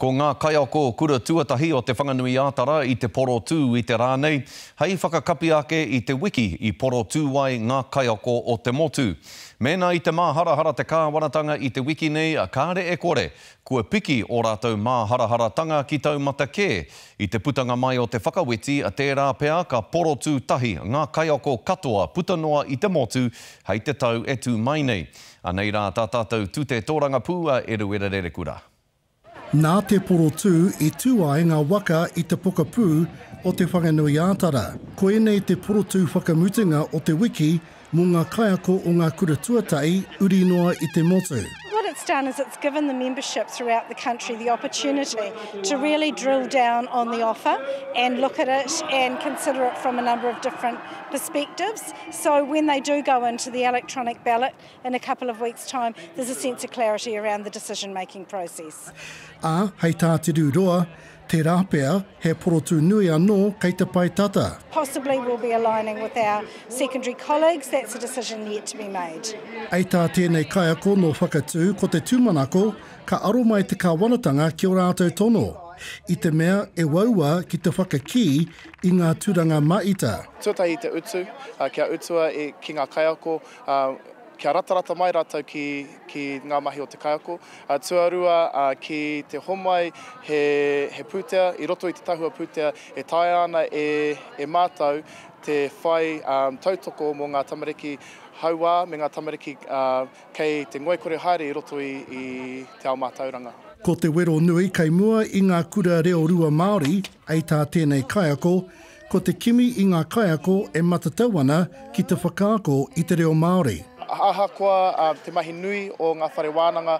Ko ngā kaiako kura tuatahi o te whanganui ātara i te poro tū i te rānei, hei whakakapi ake i te wiki i poro tū ai ngā kaiako o te motu. Mēnā i te māharahara te kāwanatanga i te wiki nei, a kāre e kore, kua piki o rātou māharaharatanga ki taumata kē. I te putanga mai o te whakaweti a tērā pea ka poro tū tahi ngā kaiako katoa putanoa i te motu, hei te tau e tū mai nei. Anei rā tā tātou tū te tōranga pūa e ruerere kura. Nā te poro tū i tū ai ngā waka i te pokapū o te whanganui ātara. Ko enei te poro tū whakamutinga o te wiki mō ngā kaiako o ngā kura tuatai uri noa i te motu. What it's done is it's given the membership throughout the country the opportunity to really drill down on the offer and look at it and consider it from a number of different perspectives. So when they do go into the electronic ballot in a couple of weeks' time, there's a sense of clarity around the decision-making process. Hei tā te rūroa, te rāpea he poro tū nui anō kei te pai tata. Possibly we'll be aligning with our secondary colleagues. That's a decision yet to be made. Ei tā tēnei kaiako no whakatū ko te tūmanako ka aro mai te kāwanatanga ki o rātou tono. I te mea e waua ki te whakaki i ngā tūranga maita. Tuatahi i te utu, kia utua ki ngā kaiako, kia ratarata mai rātou ki ngā mahi o te kaiako. Tuarua ki te homai he pūtea, i roto i te tahua pūtea, e tae ana e mātau te whai tautoko mō ngā tamariki hauā me ngā tamariki kei te ngoikore haere i roto i te ao mātauranga. Ko te wero nui kei mua i ngā kura reo rua Māori, ei tā tēnei kaiako, ko te kimi i ngā kaiako e matatau ana ki te whakaako i te reo Māori. Ahakoa te mahi nui o ngā whare wānanga,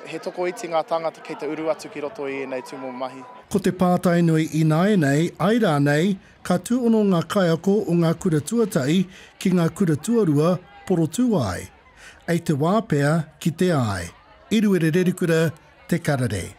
he toko iti ngā tangata kei te uru atu ki roto i nei tūmo mahi. Ko te pātai nui i nāe nei, ai rā nei, ka tūono ngā kaiako o ngā kura tuatai ki ngā kura tuarua poro tū ai. Ei te wāpea ki te ai. I ruerere kura te karare.